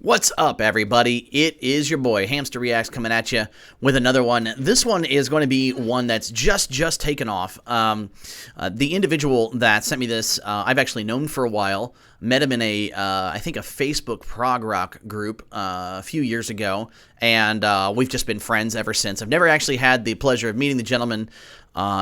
What's up, everybody? It is your boy, Hamster Reacts, coming at you with another one. This one is going to be one that's just taken off. The individual that sent me this, I've actually known for a while. Met him in I think a Facebook prog rock group a few years ago, and we've just been friends ever since. I've never actually had the pleasure of meeting the gentleman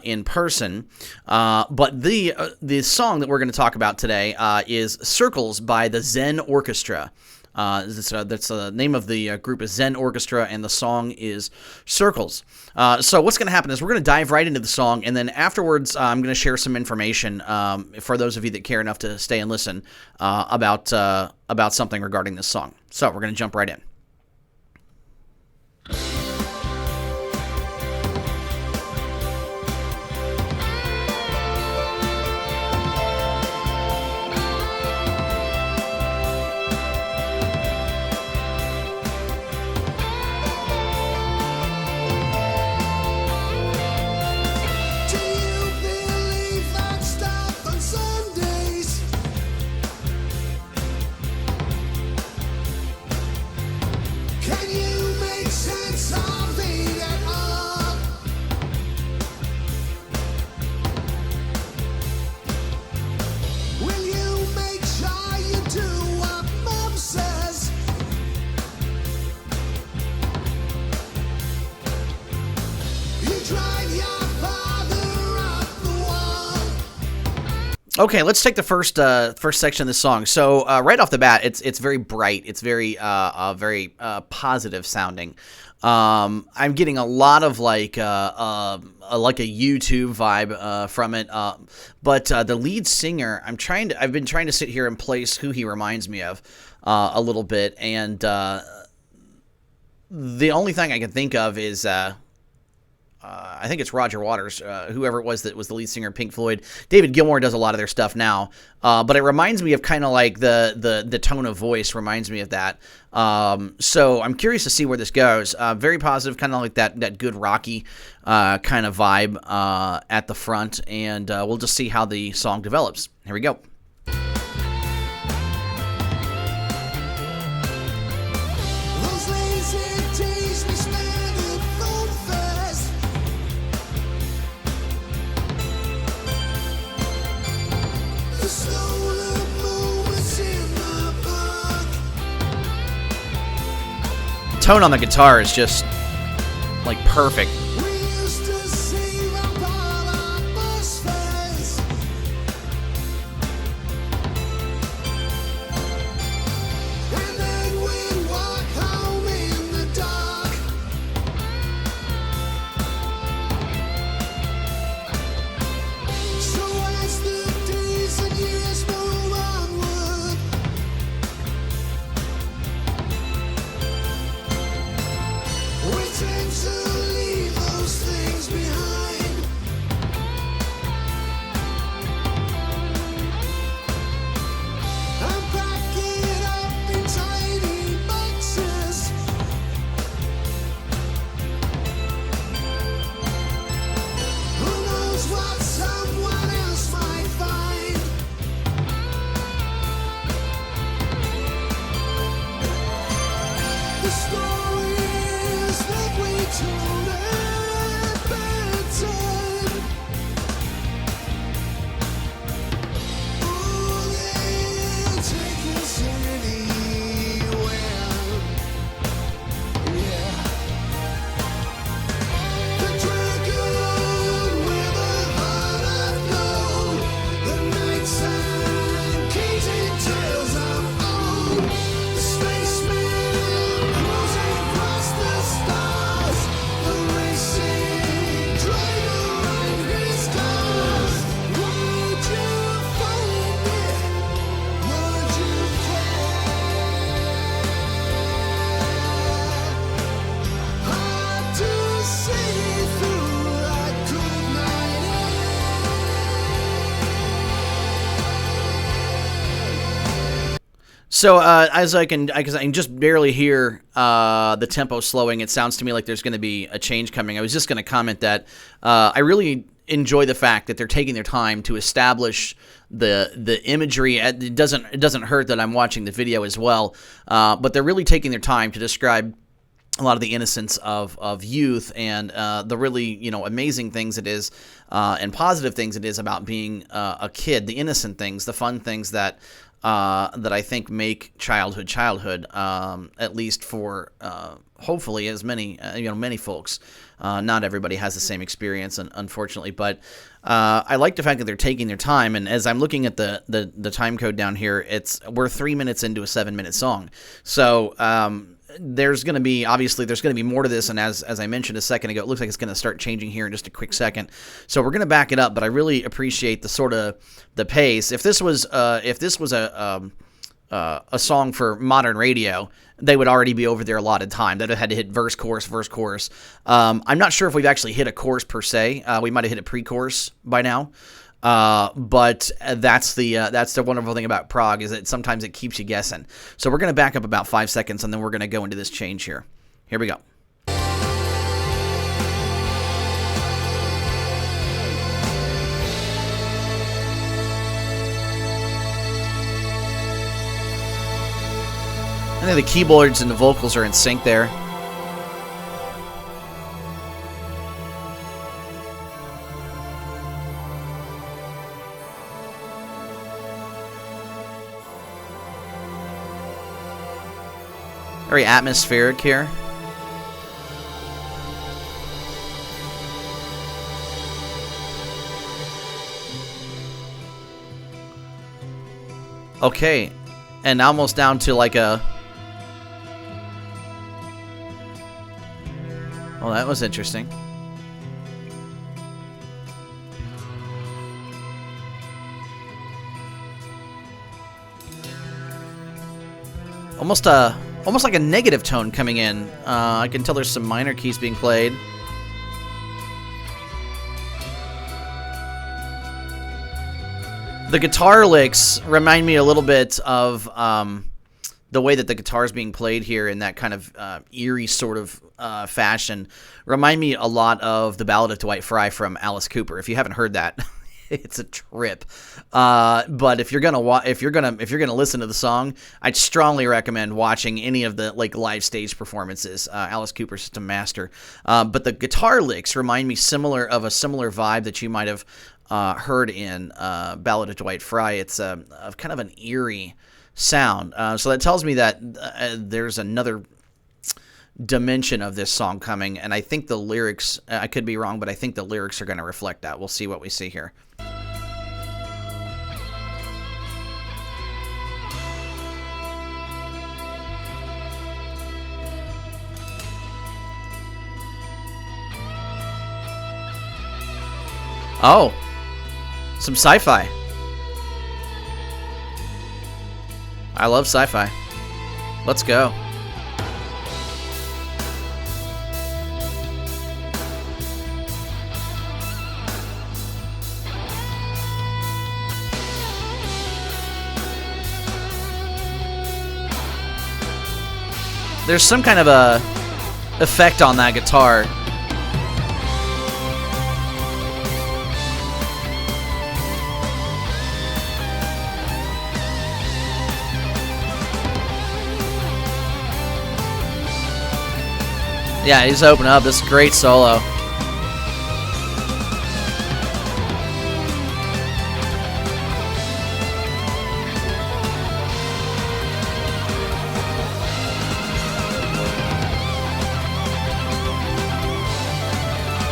in person, but the song that we're going to talk about today is Circles by the Zen Orchestra. That's the name of the group is Zen Orchestra, and the song is Circles. So what's going to happen is we're going to dive right into the song, and then afterwards I'm going to share some information for those of you that care enough to stay and listen about something regarding this song. So we're going to jump right in. Okay, let's take the first section of the song. So right off the bat, it's very bright. It's very positive sounding. I'm getting a lot of like a YouTube vibe from it. But the lead singer, I've been trying to sit here and place who he reminds me of a little bit, and the only thing I can think of is. I think it's Roger Waters, whoever it was that was the lead singer of Pink Floyd. David Gilmour does a lot of their stuff now, but it reminds me of kind of like the tone of voice reminds me of that. So I'm curious to see where this goes. Very positive, kind of like that good rocky kind of vibe at the front, and we'll just see how the song develops. Here we go. Tone on the guitar is just like perfect. So because I can just barely hear the tempo slowing, it sounds to me like there's going to be a change coming. I was just going to comment that I really enjoy the fact that they're taking their time to establish the imagery. It doesn't hurt that I'm watching the video as well, but they're really taking their time to describe a lot of the innocence of youth and the really amazing things it is and positive things it is about being a kid. The innocent things, the fun things that I think make childhood, at least for hopefully as many many folks. Not everybody has the same experience, unfortunately, but I like the fact that they're taking their time. And as I'm looking at the time code down here, we're 3 minutes into a 7-minute song, so there's going to be more to this, and as I mentioned a second ago, it looks like it's going to start changing here in just a quick second. So we're going to back it up, but I really appreciate the pace. If this was a song for modern radio, they would already be over their allotted time. They'd have had to hit verse, chorus. I'm not sure if we've actually hit a chorus per se. We might have hit a pre-chorus by now. But that's the wonderful thing about prog, is that sometimes it keeps you guessing. So we're going to back up about 5 seconds, and then we're going to go into this change here. Here we go. I think the keyboards and the vocals are in sync there. Very atmospheric here. Okay, and almost down to like a... Well, that was interesting. Almost like a negative tone coming in. I can tell there's some minor keys being played. The guitar licks remind me a little bit of the way that the guitar is being played here in that kind of eerie sort of fashion. Remind me a lot of the Ballad of Dwight Fry from Alice Cooper. If you haven't heard that, it's a trip. But if you're gonna listen to the song, I'd strongly recommend watching any of the live stage performances. Alice Cooper's just a master. But the guitar licks remind me of a similar vibe that you might have heard in Ballad of Dwight Fry. It's a kind of an eerie sound. So that tells me that there's another dimension of this song coming, and I think the lyrics, I could be wrong, but I think the lyrics are going to reflect that. We'll see what we see here. Oh, some sci-fi. I love sci-fi. Let's go. There's some kind of a effect on that guitar. Yeah, he's opening up this great solo.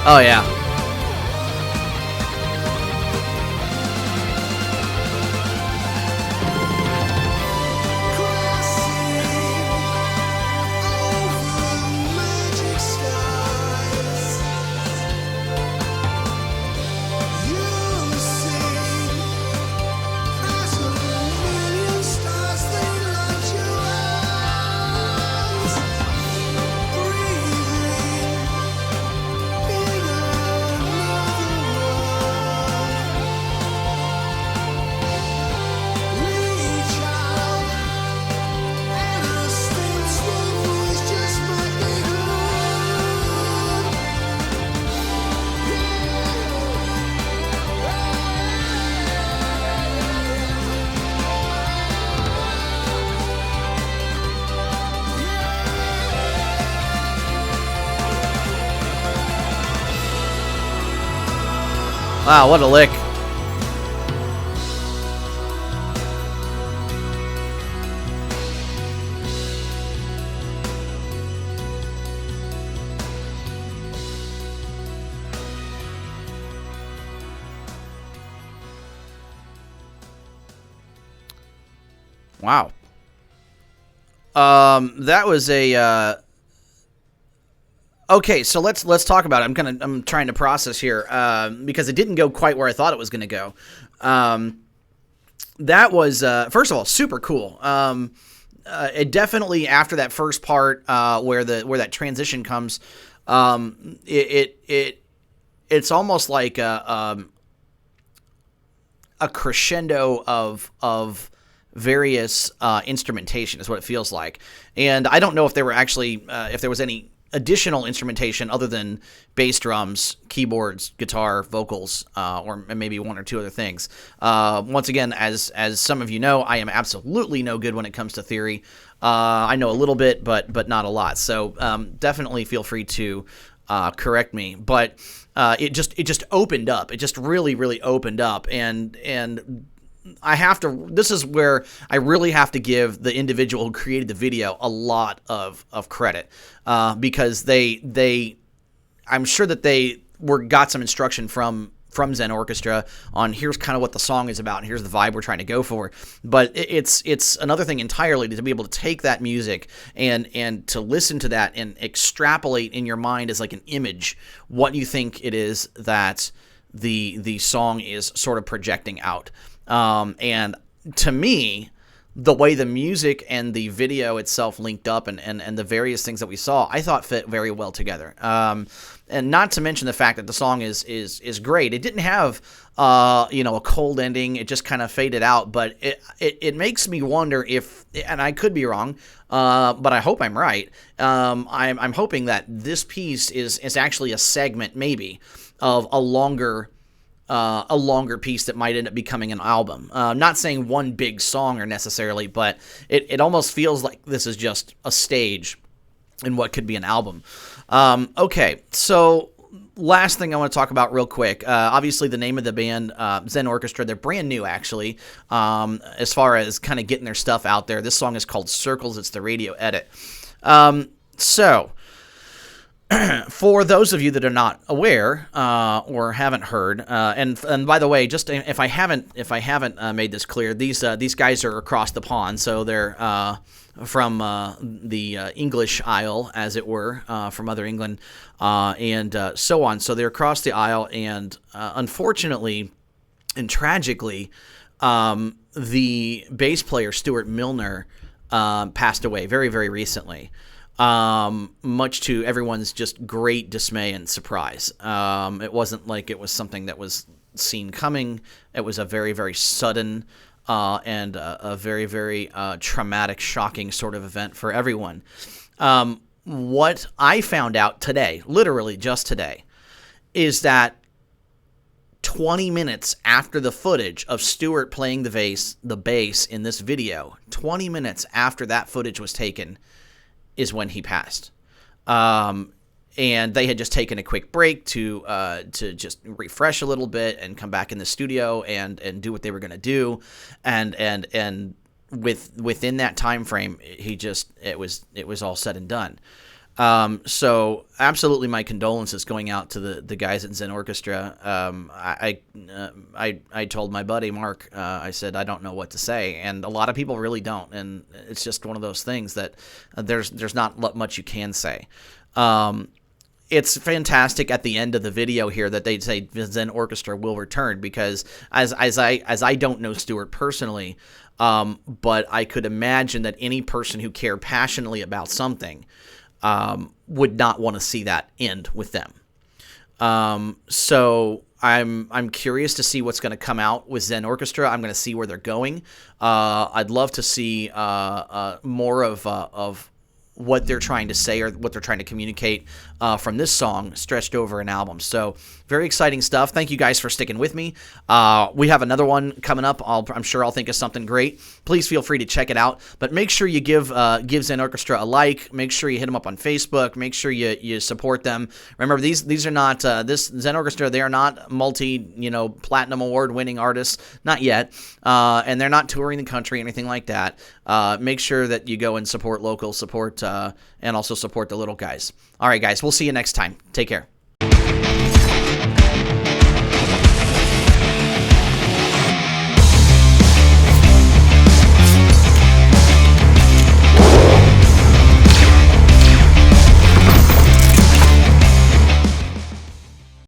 Oh, yeah. Wow, what a lick. Wow. That was a okay, so let's talk about it. I'm trying to process here because it didn't go quite where I thought it was going to go. That was first of all super cool. It definitely, after that first part where that transition comes, it's almost like a crescendo of various instrumentation is what it feels like. And I don't know if there were actually if there was any additional instrumentation other than bass drums, keyboards, guitar, vocals, or maybe one or two other things. Once again, as some of you know, I am absolutely no good when it comes to theory. I know a little bit, but not a lot. So definitely feel free to correct me. But it just opened up. It just really opened up, and I have to. This is where I really have to give the individual who created the video a lot of credit, because I'm sure that they got some instruction from Zen Orchestra on here's kind of what the song is about and here's the vibe we're trying to go for. But it's another thing entirely to be able to take that music and to listen to that and extrapolate in your mind as like an image what you think it is that the song is sort of projecting out. And to me, the way the music and the video itself linked up and the various things that we saw, I thought fit very well together. And not to mention the fact that the song is great. It didn't have a cold ending. It just kind of faded out. But it makes me wonder if, and I could be wrong, but I hope I'm right. I'm hoping that this piece is actually a segment maybe of a longer piece that might end up becoming an album. Not saying one big song or necessarily, but it almost feels like this is just a stage in what could be an album. Okay, so last thing I want to talk about real quick. Obviously, the name of the band, Zen Orchestra, they're brand new, actually, as far as kind of getting their stuff out there. This song is called Circles. It's the radio edit. So for those of you that are not aware or haven't heard, and by the way, just if I haven't made this clear, these guys are across the pond, so they're from the English Isle, as it were, from Mother England, and so on. So they're across the aisle, and unfortunately and tragically, the bass player Stuart Milner passed away very, very recently. Much to everyone's just great dismay and surprise. It wasn't like it was something that was seen coming. It was a very, very sudden and a very, very traumatic, shocking sort of event for everyone. What I found out today, literally just today, is that 20 minutes after the footage of Stuart playing the bass in this video, 20 minutes after that footage was taken, is when he passed. And they had just taken a quick break to just refresh a little bit and come back in the studio and do what they were going to do. And within that time frame, it was all said and done. So absolutely my condolences going out to the guys at Zen Orchestra. I told my buddy Mark, I said, I don't know what to say. And a lot of people really don't. And it's just one of those things that there's not much you can say. It's fantastic at the end of the video here that they say Zen Orchestra will return, because as I don't know Stuart personally, but I could imagine that any person who cared passionately about something would not want to see that end with them. So I'm curious to see what's going to come out with Zen Orchestra. I'm going to see where they're going. I'd love to see more of what they're trying to say or what they're trying to communicate from this song stretched over an album. So very exciting stuff. Thank you guys for sticking with me. We have another one coming up. I'm sure I'll think of something great. Please feel free to check it out. But make sure you give Zen Orchestra a like. Make sure you hit them up on Facebook. Make sure you support them. Remember, these are not this Zen Orchestra. They are not platinum award winning artists, not yet, and they're not touring the country, anything like that. Make sure that you go and support local, and also support the little guys. All right, guys, we'll see you next time. Take care.